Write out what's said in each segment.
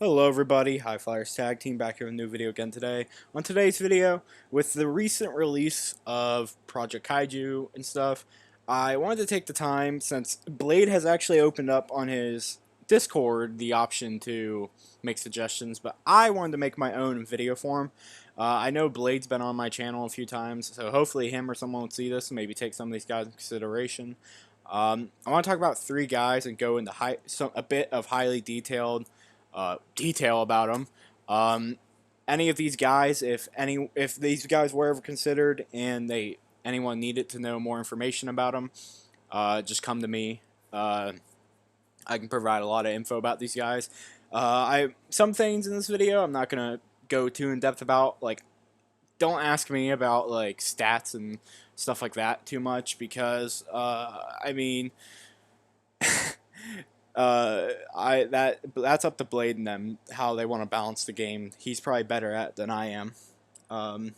Hello everybody, High Flyers Tag Team back here with a new video again today. On today's video, with the recent release of Project Kaiju and stuff, I wanted to take the time, since Blade has actually opened up on his Discord the option to make suggestions, but I wanted to make my own in video form. I know Blade's been on my channel a few times, so hopefully him or someone will see this and maybe take some of these guys into consideration. I want to talk about three guys and go into a bit of highly detailed detail about them. Any of these guys, if these guys were ever considered and anyone needed to know more information about them, just come to me. I can provide a lot of info about these guys. Some things in this video I'm not gonna go too in depth about. Like, don't ask me about like stats and stuff like that too much because I mean. That's up to Blade and them how they want to balance the game. He's probably better at it than I am. I'm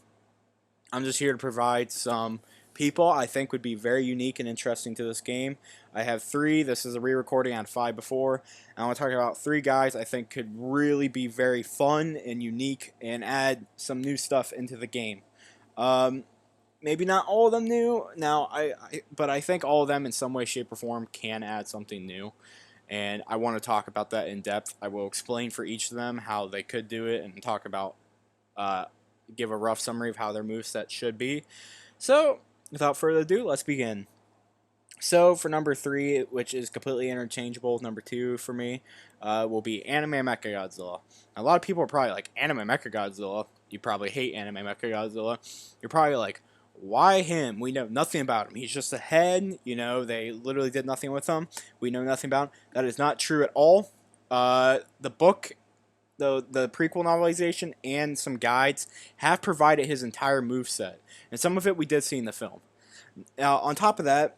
just here to provide some people I think would be very unique and interesting to this game. I have three. This is a re-recording. I had five before. And I want to talk about three guys I think could really be very fun and unique and add some new stuff into the game. Maybe not all of them new. Now, but I think all of them in some way, shape, or form can add something new. And I want to talk about that in depth. I will explain for each of them how they could do it and talk about, give a rough summary of how their moveset should be. So, without further ado, let's begin. So, for number 3, which is completely interchangeable with number 2 for me, will be Anime Mechagodzilla. Now, a lot of people are probably like, Anime Mechagodzilla? You probably hate Anime Mechagodzilla. You're probably like, why him? We know nothing about him. He's just a head. You know, they literally did nothing with him. We know nothing about him. That is not true at all. The book, the prequel novelization, and some guides have provided his entire moveset. And some of it we did see in the film. Now, on top of that,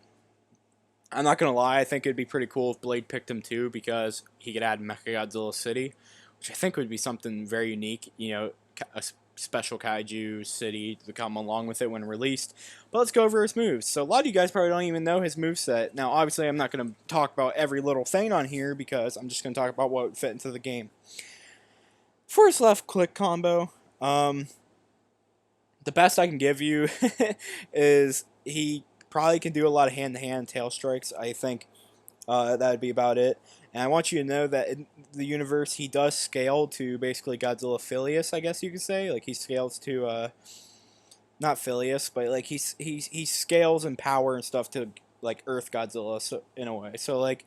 I'm not going to lie, I think it'd be pretty cool if Blade picked him too, because he could add Mechagodzilla City, which I think would be something very unique. You know, a special Kaiju city to come along with it when released. But let's go over his moves. So a lot of you guys probably don't even know his moveset. Now, obviously, I'm not going to talk about every little thing on here because I'm just going to talk about what would fit into the game. For his left click combo, the best I can give you is he probably can do a lot of hand-to-hand tail strikes. I think that would be about it. And I want you to know that in the universe, he does scale to basically Godzilla Phileas, I guess you could say. Like, he scales to, not Phileas, but, like, he scales in power and stuff to, like, Earth Godzilla, so, in a way. So, like,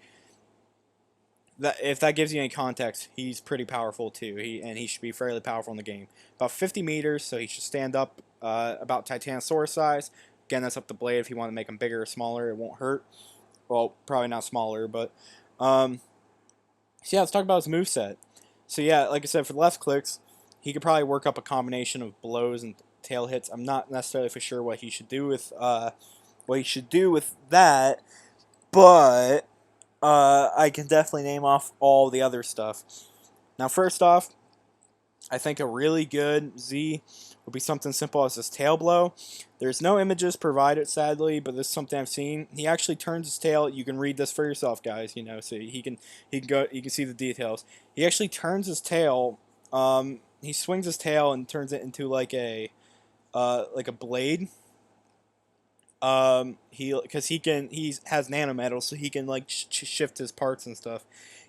if that gives you any context, he's pretty powerful, too. And he should be fairly powerful in the game. About 50 meters, so he should stand up about Titanosaurus size. Again, that's up to Blade. If you want to make him bigger or smaller, it won't hurt. Well, probably not smaller, but... So yeah, let's talk about his moveset. So yeah, like I said, for the left clicks, he could probably work up a combination of blows and tail hits. I'm not necessarily for sure what he should do with that, but I can definitely name off all the other stuff. Now, first off, I think a really good Z would be something simple as his tail blow. There's no images provided, sadly, but this is something I've seen. He actually turns his tail. You can read this for yourself, guys. You know, so you can see the details. He actually turns his tail. He swings his tail and turns it into like a blade. Because he has nanometals, so he can like shift his parts and stuff.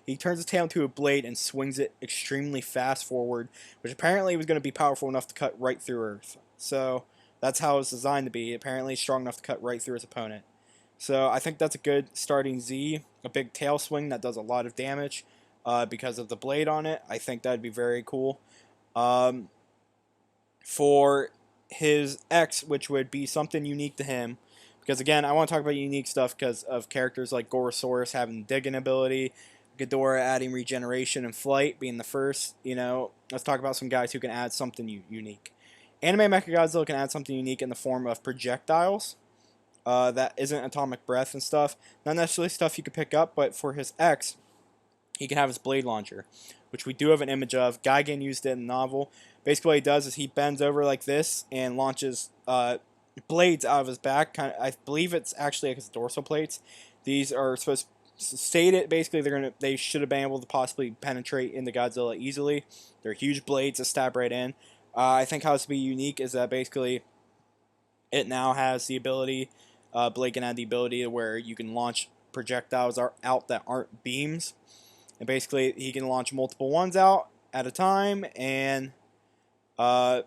He turns his tail into a blade and swings it extremely fast forward, which apparently was going to be powerful enough to cut right through Earth. So that's how it's designed to be. Apparently strong enough to cut right through his opponent. So I think that's a good starting Z. A big tail swing that does a lot of damage because of the blade on it. I think that'd be very cool. For his X, which would be something unique to him, because again, I want to talk about unique stuff because of characters like Gorosaurus having digging ability, Ghidorah adding regeneration and flight being the first. You know, let's talk about some guys who can add something unique. Anime Mechagodzilla can add something unique in the form of projectiles that isn't atomic breath and stuff. Not necessarily stuff you could pick up, but for his X, he can have his blade launcher, which we do have an image of. Gigan used it in the novel. Basically what he does is he bends over like this and launches blades out of his back. I believe it's actually like his dorsal plates. These are supposed stated basically they should have been able to possibly penetrate into Godzilla easily. They're huge blades that stab right in. I think how it's be unique is that basically it now has the ability, Blade can have the ability where you can launch projectiles out that aren't beams, and basically he can launch multiple ones out at a time, and uh,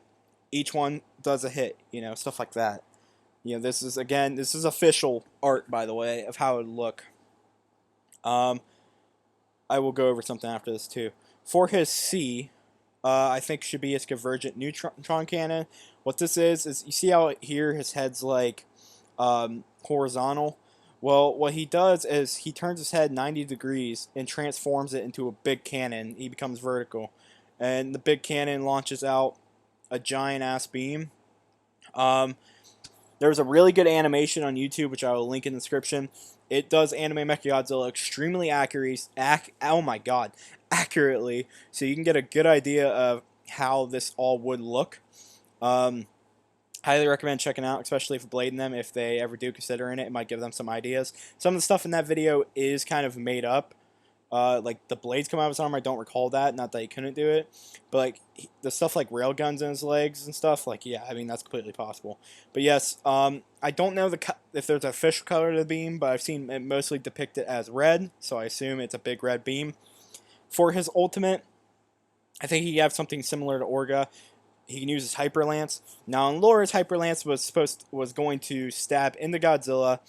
each one does a hit, stuff like that. This is official art, by the way, of how it would look. Um, I will go over something after this too. For his C, I think should be his convergent neutron cannon. What this is you see how here his head's like horizontal? Well, what he does is he turns his head 90 degrees and transforms it into a big cannon. He becomes vertical. And the big cannon launches out a giant ass beam. There's a really good animation on YouTube, which I will link in the description. It does anime Mechagodzilla extremely accurately, so you can get a good idea of how this all would look. Highly recommend checking out, especially for blading them. If they ever do consider it might give them some ideas. Some of the stuff in that video is kind of made up. Like the blades come out of his arm, I don't recall that. Not that he couldn't do it, but like the stuff like rail guns in his legs and stuff. Like yeah, I mean that's completely possible. But yes, I don't know if there's an official color to the beam, but I've seen it mostly depicted as red, so I assume it's a big red beam. For his ultimate, I think he has something similar to Orga. He can use his Hyper Lance. Now in lore, his Hyper Lance was going to stab into Godzilla.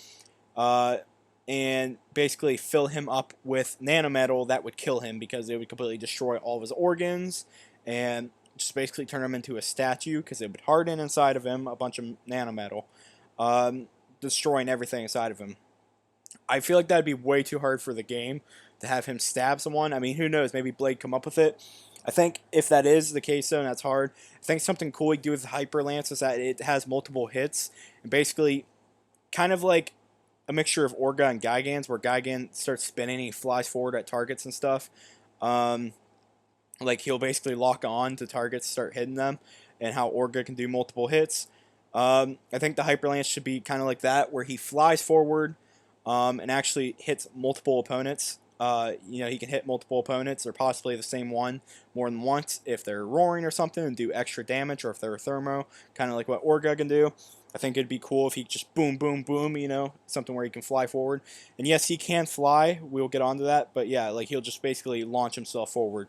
And basically fill him up with nanometal that would kill him because it would completely destroy all of his organs and just basically turn him into a statue because it would harden inside of him a bunch of nanometal, destroying everything inside of him. I feel like that would be way too hard for the game to have him stab someone. I mean, who knows? Maybe Blade come up with it. I think if that is the case, though, and that's hard, I think something cool we do with the Hyper Lance is that it has multiple hits and basically kind of like a mixture of Orga and Gigans, where Gigan starts spinning and he flies forward at targets and stuff. Like he'll basically lock on to targets, start hitting them, and how Orga can do multiple hits. I think the Hyper Lance should be kind of like that, where he flies forward and actually hits multiple opponents. He can hit multiple opponents or possibly the same one more than once if they're roaring or something and do extra damage, or if they're a thermo, kind of like what Orga can do. I think it'd be cool if he just boom, boom, boom, something where he can fly forward. And yes, he can fly. We'll get onto that. But yeah, like he'll just basically launch himself forward.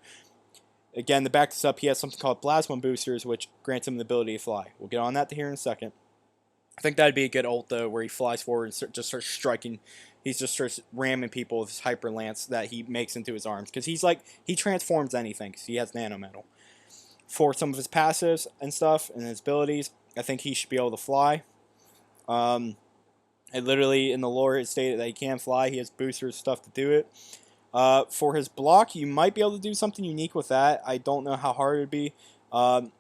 Again, to back this up, he has something called Plasma Boosters, which grants him the ability to fly. We'll get on that here in a second. I think that'd be a good ult, though, where he flies forward and just starts striking. He just starts ramming people with his Hyper Lance that he makes into his arms. Because he transforms anything, because he has nanometal. For some of his passives and stuff, and his abilities, I think he should be able to fly. It literally, in the lore, it stated that he can fly. He has boosters, stuff to do it. For his block, you might be able to do something unique with that. I don't know how hard it would be.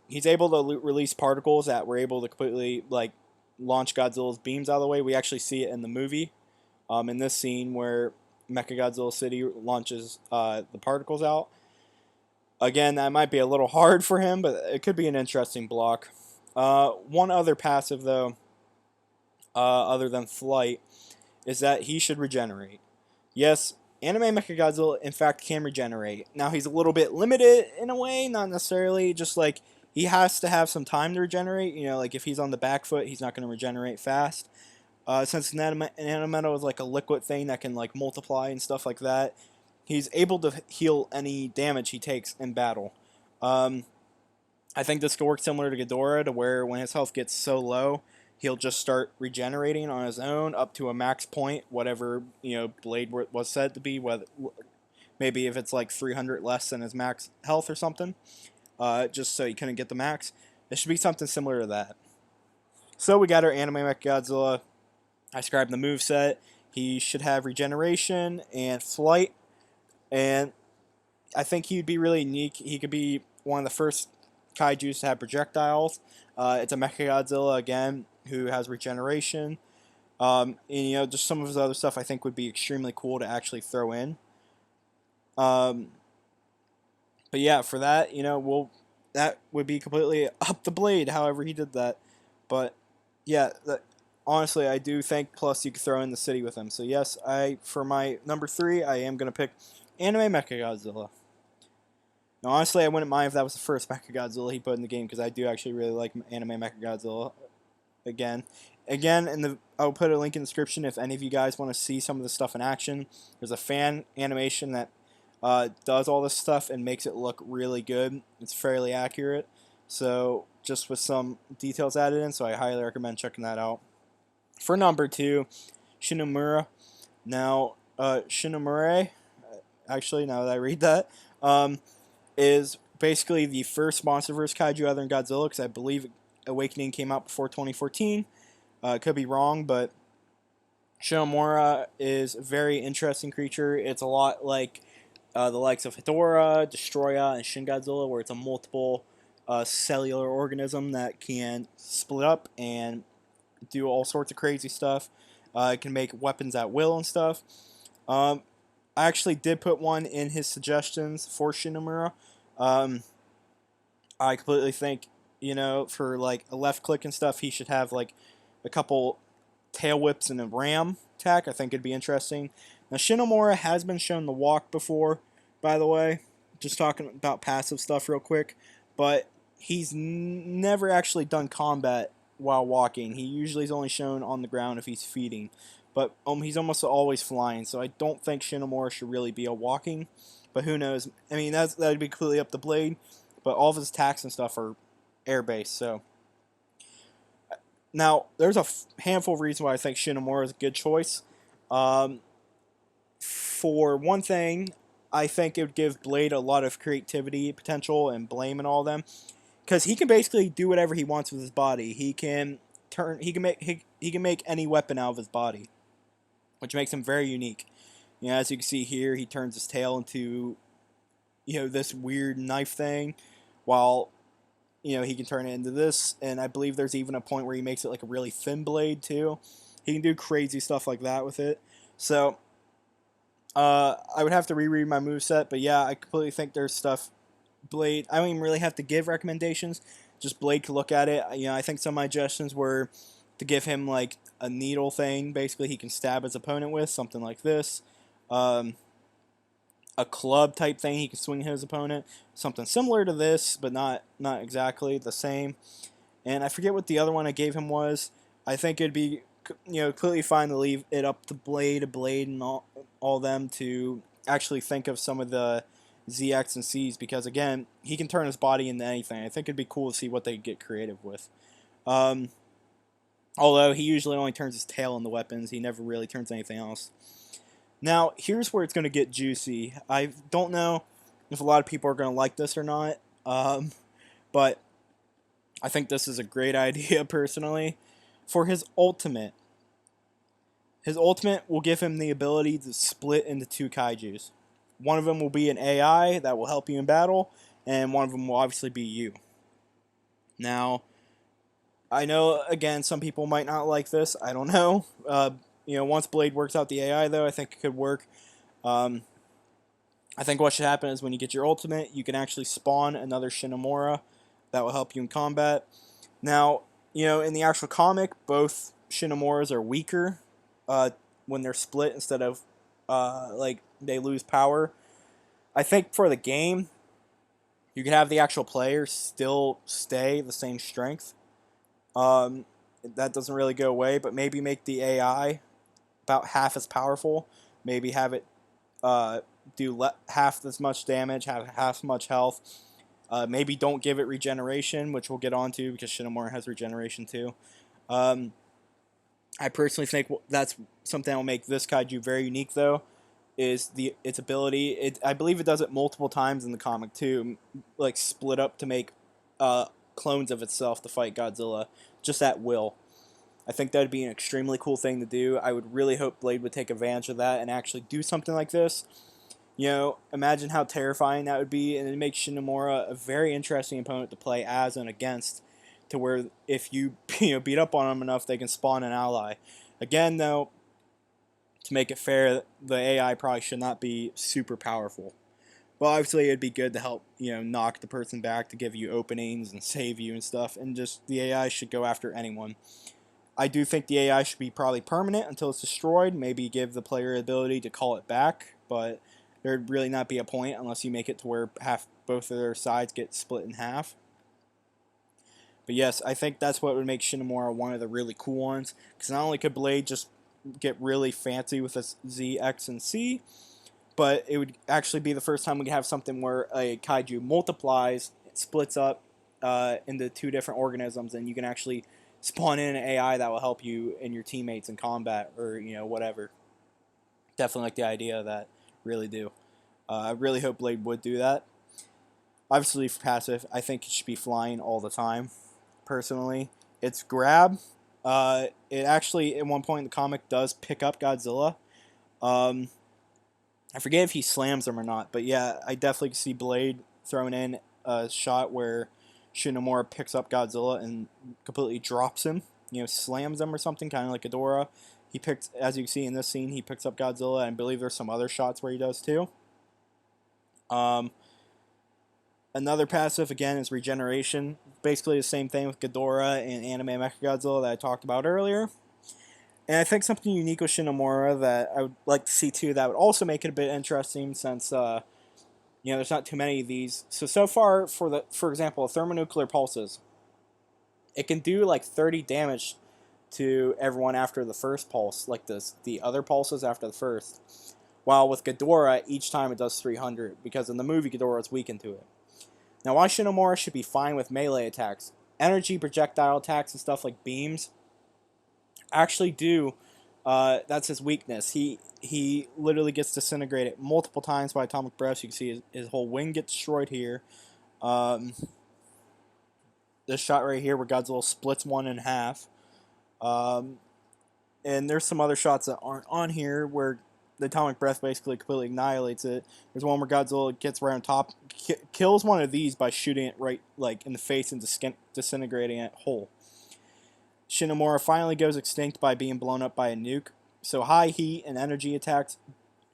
He's able to release particles that were able to completely, launch Godzilla's beams out of the way. We actually see it in the movie. In this scene where Mechagodzilla City launches the particles out. Again, that might be a little hard for him, but it could be an interesting block. One other passive, though, other than flight, is that he should regenerate. Yes, anime Mechagodzilla, in fact, can regenerate. Now, he's a little bit limited in a way, not necessarily, just like he has to have some time to regenerate. Like if he's on the back foot, he's not going to regenerate fast. Since nanometal is like a liquid thing that can multiply and stuff like that, he's able to heal any damage he takes in battle. I think this could work similar to Ghidorah, to where when his health gets so low, he'll just start regenerating on his own up to a max point, whatever Blade was said to be. Whether maybe if it's like 300 less than his max health or something, just so he couldn't get the max. It should be something similar to that. So we got our anime Mechagodzilla. I described the moveset. He should have regeneration and flight, and I think he'd be really unique. He could be one of the first Kaijus to have projectiles. It's a Mechagodzilla, again, who has regeneration. And, just some of his other stuff I think would be extremely cool to actually throw in. But yeah, for that, that would be completely up the Blade, however he did that. But yeah, honestly, I do think. Plus, you could throw in the city with him. So yes, for my number 3, I am gonna pick Anime Mechagodzilla. Now, honestly, I wouldn't mind if that was the first Mechagodzilla he put in the game because I do actually really like Anime Mechagodzilla. Again, I'll put a link in the description if any of you guys want to see some of the stuff in action. There's a fan animation that does all this stuff and makes it look really good. It's fairly accurate, so just with some details added in. So I highly recommend checking that out. For number 2, Shinomura. Now, Shinomura, actually, now that I read that, is basically the first Monsterverse kaiju other than Godzilla, because I believe Awakening came out before 2014. Could be wrong, but Shinomura is a very interesting creature. It's a lot like the likes of Hedorah, Destroya, and Shin Godzilla, where it's a multiple cellular organism that can split up and do all sorts of crazy stuff. It can make weapons at will and stuff. I actually did put one in his suggestions for Shinomura. I completely think, for like a left click and stuff, he should have like a couple tail whips and a ram attack. I think it'd be interesting. Now, Shinomura has been shown to walk before, by the way. Just talking about passive stuff real quick. But he's never actually done combat while walking. He usually is only shown on the ground if he's feeding. But he's almost always flying, so I don't think Shinomura should really be a walking. But who knows? I mean, that'd be completely up to Blade. But all of his attacks and stuff are air-based, so... Now, there's a handful of reasons why I think Shinomura is a good choice. For one thing, I think it would give Blade a lot of creativity potential and blame and all of them, because he can basically do whatever he wants with his body. He can make any weapon out of his body, which makes him very unique. As you can see here, he turns his tail into this weird knife thing, while he can turn it into this, and I believe there's even a point where he makes it like a really thin blade too. He can do crazy stuff like that with it. So I would have to reread my moveset, but yeah, I completely think there's stuff Blade. I don't even really have to give recommendations. Just Blade could look at it. I think some of my suggestions were to give him like a needle thing, basically he can stab his opponent with, something like this. A club type thing he can swing his opponent, something similar to this, but not exactly the same. And I forget what the other one I gave him was. I think it'd be completely fine to leave it up to Blade, and all them to actually think of some of the ZX and Cs, because again, he can turn his body into anything. I think it'd be cool to see what they get creative with. Although he usually only turns his tail into weapons, he never really turns anything else. Now, here's where it's going to get juicy. I don't know if a lot of people are going to like this or not, but I think this is a great idea, personally. For his ultimate will give him the ability to split into 2 kaijus. One of them will be an AI that will help you in battle, and one of them will obviously be you. Now, I know, again, some people might not like this. I don't know. Once Blade works out the AI, though, I think it could work. I think what should happen is when you get your ultimate, you can actually spawn another Shinomura that will help you in combat. Now, in the actual comic, both Shinomuras are weaker when they're split instead of, they lose power. I think for the game, you could have the actual player still stay the same strength. That doesn't really go away, but maybe make the AI about half as powerful. Maybe have it do half as much damage, have half as much health. Maybe don't give it regeneration, which we'll get onto because Shinomura has regeneration too. I personally think that's something that will make this kaiju very unique, though, is its ability. I believe it does it multiple times in the comic too, like split up to make clones of itself to fight Godzilla, just at will. I think that would be an extremely cool thing to do. I would really hope Blade would take advantage of that and actually do something like this. Imagine how terrifying that would be, and it makes Shinomura a very interesting opponent to play as and against, to where if you beat up on them enough, they can spawn an ally. Again, though, to make it fair, the AI probably should not be super powerful. But obviously, it'd be good to help, knock the person back, to give you openings and save you and stuff, and just the AI should go after anyone. I do think the AI should be probably permanent until it's destroyed. Maybe give the player the ability to call it back, but there'd really not be a point unless you make it to where both of their sides get split in half. But yes, I think that's what would make Shinomura one of the really cool ones, because not only could Blade just get really fancy with its Z, X, and C, but it would actually be the first time we could have something where a kaiju multiplies, it splits up into two different organisms, and you can actually spawn in an AI that will help you and your teammates in combat, or whatever. Definitely like the idea of that. Really do. I really hope Blade would do that. Obviously, for passive, I think it should be flying all the time. Personally, its grab. It actually, at one point in the comic, does pick up Godzilla. I forget if he slams him or not, but yeah, I definitely see Blade throwing in a shot where Shinomura picks up Godzilla and completely drops him, slams him or something, kind of like Ghidorah. He picks, as you can see in this scene, he picks up Godzilla, and I believe there's some other shots where he does too. Another passive, again, is regeneration. Basically the same thing with Ghidorah and Anime Mechagodzilla that I talked about earlier. And I think something unique with Shinomura that I would like to see too that would also make it a bit interesting, since there's not too many of these. So far, for example, thermonuclear pulses, it can do like 30 damage to everyone after the first pulse, like the other pulses after the first. While with Ghidorah, each time it does 300, because in the movie Ghidorah is weakened to it. Now, while Shinomura should be fine with melee attacks, energy projectile attacks and stuff like beams actually do. That's his weakness. He literally gets disintegrated multiple times by atomic breaths. You can see his whole wing get destroyed here. This shot right here where Godzilla splits one in half. And there's some other shots that aren't on here where the atomic breath basically completely annihilates it. There's one where Godzilla gets right on top, kills one of these by shooting it right in the face and disintegrating it whole. Shinomura finally goes extinct by being blown up by a nuke. So high heat and energy attacks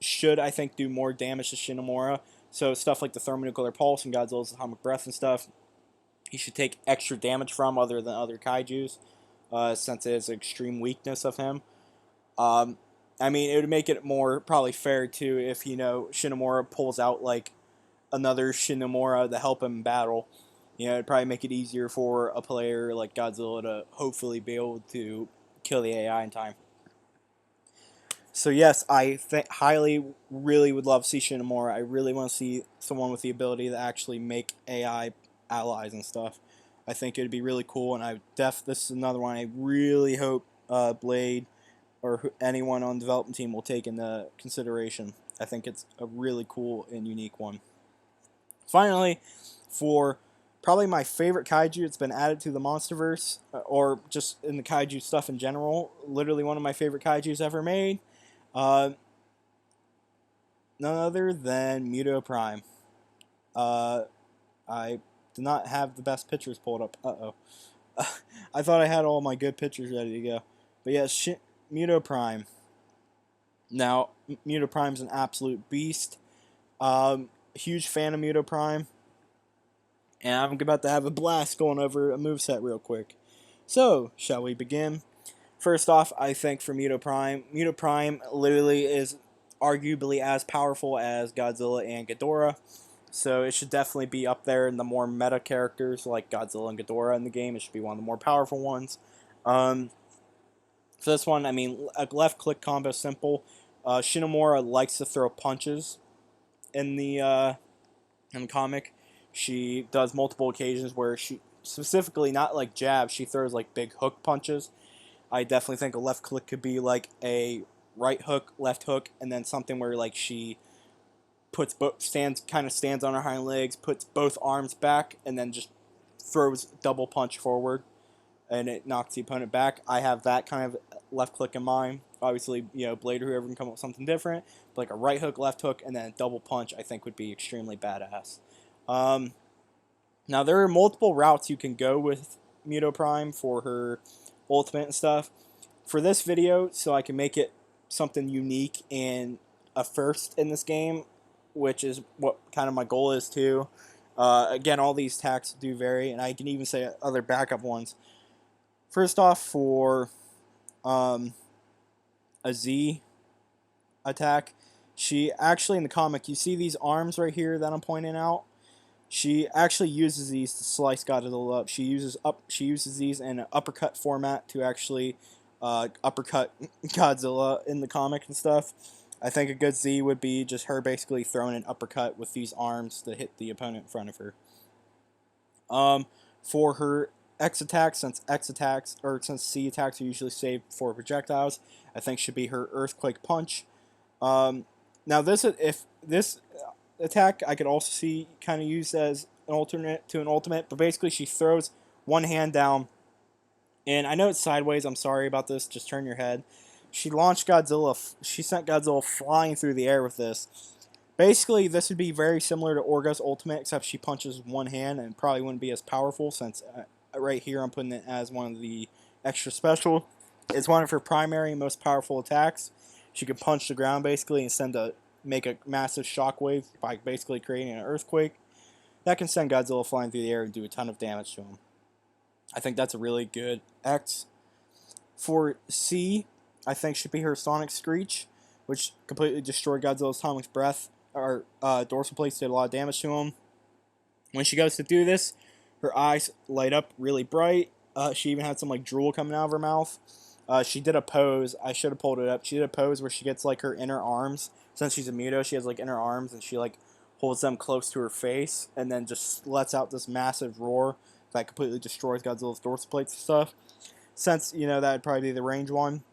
should, I think, do more damage to Shinomura. So stuff like the thermonuclear pulse and Godzilla's atomic breath and stuff, he should take extra damage from other than other kaijus, since it is an extreme weakness of him. I mean, it would make it more probably fair too if Shinomura pulls out like another Shinomura to help him battle. It'd probably make it easier for a player like Godzilla to hopefully be able to kill the AI in time. So yes, I highly, really would love to see Shinomura. I really want to see someone with the ability to actually make AI allies and stuff. I think it'd be really cool, and this is another one I really hope Blade or anyone on the development team will take into consideration. I think it's a really cool and unique one. Finally, for probably my favorite kaiju that's been added to the Monsterverse, or just in the kaiju stuff in general, literally one of my favorite kaijus ever made, none other than Muto Prime. I did not have the best pictures pulled up. I thought I had all my good pictures ready to go. But yeah, Muto Prime. Now, Muto Prime's an absolute beast. Huge fan of Muto Prime. And I'm about to have a blast going over a moveset real quick. So, shall we begin? First off, I think for Muto Prime literally is arguably as powerful as Godzilla and Ghidorah. So it should definitely be up there in the more meta characters like Godzilla and Ghidorah in the game. It should be one of the more powerful ones. For this one, I mean, a left-click combo simple. Shinomura likes to throw punches in the comic. She does multiple occasions where she, specifically not like jabs, she throws like big hook punches. I definitely think a left click could be like a right hook, left hook, and then something where like she puts stands on her hind legs, puts both arms back, and then just throws double punch forward, and it knocks the opponent back. I have that kind of left click in mind. Obviously, Blade or whoever can come up with something different, but like a right hook, left hook, and then a double punch, I think would be extremely badass. Now there are multiple routes you can go with Muto Prime for her ultimate and stuff. For this video, so I can make it something unique and a first in this game, which is what kind of my goal is too. Again, all these attacks do vary, and I can even say other backup ones. First off, for um, a Z attack. She actually, in the comic, you see these arms right here that I'm pointing out. She actually uses these to slice Godzilla up. She uses these in an uppercut format to actually uppercut Godzilla in the comic and stuff. I think a good Z would be just her basically throwing an uppercut with these arms to hit the opponent in front of her. For her X attacks, since C attacks are usually saved for projectiles, I think should be her Earthquake Punch. Now if this attack I could also see kind of used as an alternate to an ultimate, but basically she throws one hand down, and I know it's sideways. I'm sorry about this. Just turn your head. She launched Godzilla. She sent Godzilla flying through the air with this. Basically, this would be very similar to Orga's ultimate, except she punches one hand and probably wouldn't be as powerful since right here I'm putting it as one of the extra special. It's one of her primary and most powerful attacks. She can punch the ground basically and make a massive shockwave by basically creating an earthquake. That can send Godzilla flying through the air and do a ton of damage to him. I think that's a really good X. For C, I think should be her Sonic Screech, which completely destroyed Godzilla's atomic breath. Our dorsal plates did a lot of damage to him. When she goes to do this, her eyes light up really bright. She even had some like drool coming out of her mouth. She did a pose. I should have pulled it up. She did a pose where she gets like her inner arms. Since she's a Muto, she has like inner arms, and she like holds them close to her face, and then just lets out this massive roar that completely destroys Godzilla's dorsal plates and stuff. Since that would probably be the range one.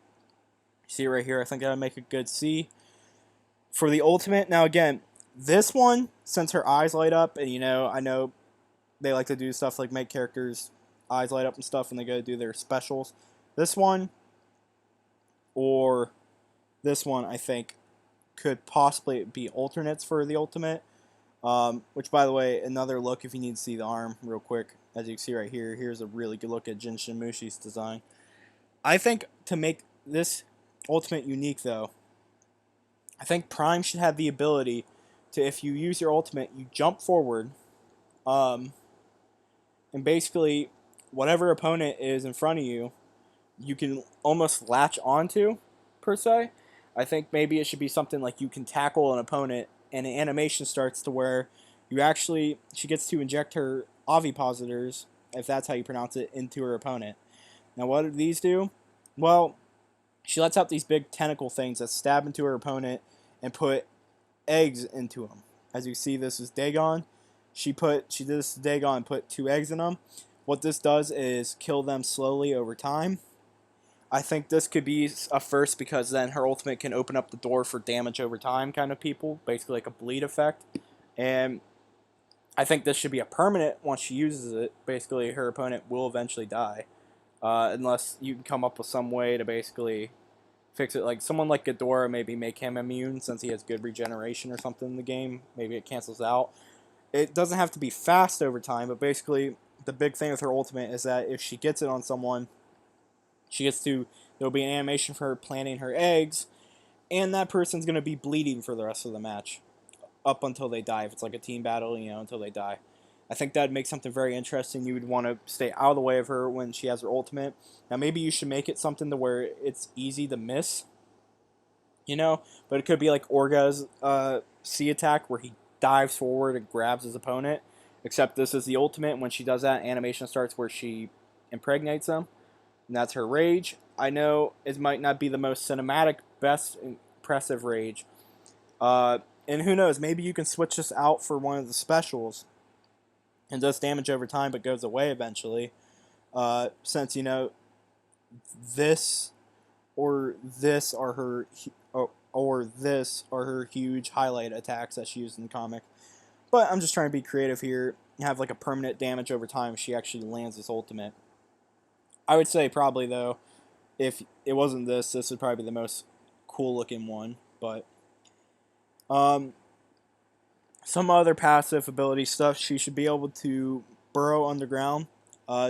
See right here. I think that would make a good C. For the ultimate, now again, this one, since her eyes light up, and I know they like to do stuff like make characters' eyes light up and stuff when they go to do their specials. This one, or this one, I think, could possibly be alternates for the ultimate. Which, by the way, another look if you need to see the arm real quick. As you can see right here, here's a really good look at Jin Shimushi's design. I think to make this ultimate unique, though, I think Prime should have the ability to, if you use your ultimate, you jump forward, and basically, whatever opponent is in front of you, you can almost latch onto, per se. I think maybe it should be something like you can tackle an opponent, and an animation starts to where she gets to inject her ovipositors, if that's how you pronounce it, into her opponent. Now, what do these do? Well, she lets out these big tentacle things that stab into her opponent and put eggs into them. As you see, this is Dagon. She did this to Dagon and put 2 eggs in them. What this does is kill them slowly over time. I think this could be a first because then her ultimate can open up the door for damage over time kind of people, basically like a bleed effect. And I think this should be a permanent once she uses it. Basically, her opponent will eventually die. Unless you can come up with some way to basically fix it. Like someone like Ghidorah, maybe make him immune since he has good regeneration or something in the game. Maybe it cancels out. It doesn't have to be fast over time, but basically the big thing with her ultimate is that if she gets it on someone, there'll be an animation for her planting her eggs, and that person's going to be bleeding for the rest of the match, up until they die. If it's like a team battle, until they die. I think that'd make something very interesting. You would want to stay out of the way of her when she has her ultimate. Now, maybe you should make it something to where it's easy to miss, but it could be like Orga's C attack, where he dives forward and grabs his opponent, except this is the ultimate, and when she does that, animation starts where she impregnates him. And that's her rage. I know it might not be the most cinematic, best impressive rage. And who knows, maybe you can switch this out for one of the specials. And does damage over time but goes away eventually. Since, this or this are her huge highlight attacks that she used in the comic. But I'm just trying to be creative here and have like a permanent damage over time if she actually lands this ultimate. I would say probably, though, if it wasn't this would probably be the most cool-looking one. But some other passive ability stuff, she should be able to burrow underground.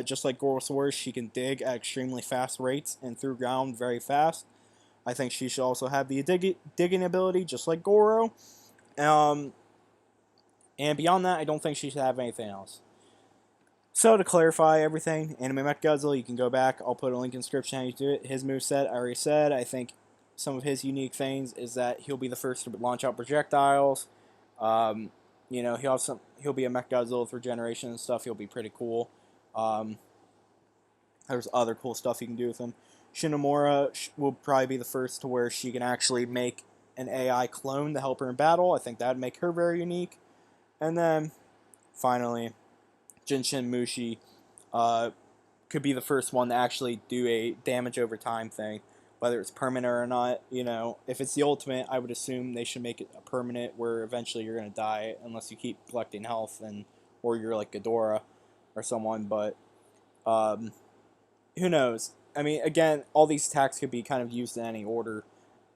Just like Gorosaurus, she can dig at extremely fast rates and through ground very fast. I think she should also have the digging ability, just like Goro. And beyond that, I don't think she should have anything else. So to clarify everything, Anime Mechagodzilla, you can go back. I'll put a link in the description how you do it. His moveset, I already said. I think some of his unique things is that he'll be the first to launch out projectiles. Um, he'll be a Mechagodzilla with regeneration and stuff. He'll be pretty cool. Um, there's other cool stuff you can do with him. Shinomura will probably be the first to where she can actually make an AI clone to help her in battle. I think that'd make her very unique. And then finally, Jinshin Mushi could be the first one to actually do a damage over time thing, whether it's permanent or not. If it's the ultimate, I would assume they should make it a permanent where eventually you're gonna die unless you keep collecting health or you're like Ghidorah or someone. But who knows? I mean, again, all these attacks could be kind of used in any order.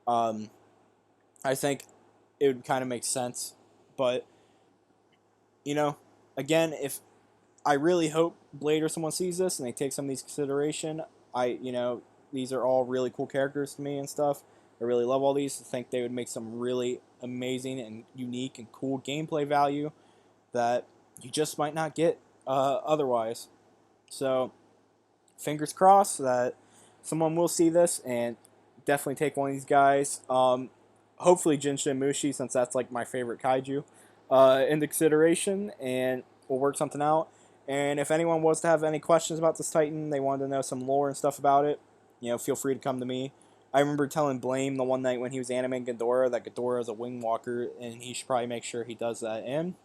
I think it would kind of make sense, but again, if I really hope Blade or someone sees this and they take some of these consideration. These are all really cool characters to me and stuff. I really love all these. I think they would make some really amazing and unique and cool gameplay value that you just might not get otherwise. So, fingers crossed that someone will see this and definitely take one of these guys. Hopefully Jinshin Mushi, since that's like my favorite kaiju, into consideration, and we'll work something out. And if anyone was to have any questions about this Titan, they wanted to know some lore and stuff about it, feel free to come to me. I remember telling Blame the one night when he was animating Ghidorah that Ghidorah is a wing walker, and he should probably make sure he does that. And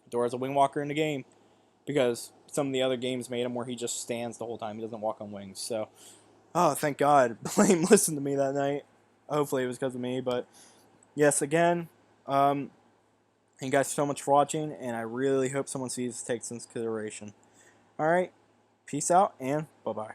Ghidorah is a wing walker in the game, because some of the other games made him where he just stands the whole time. He doesn't walk on wings. So, oh, thank God Blame listened to me that night. Hopefully it was because of me, but yes, again, thank you guys so much for watching, and I really hope someone sees this, takes into consideration. Alright, peace out, and bye-bye.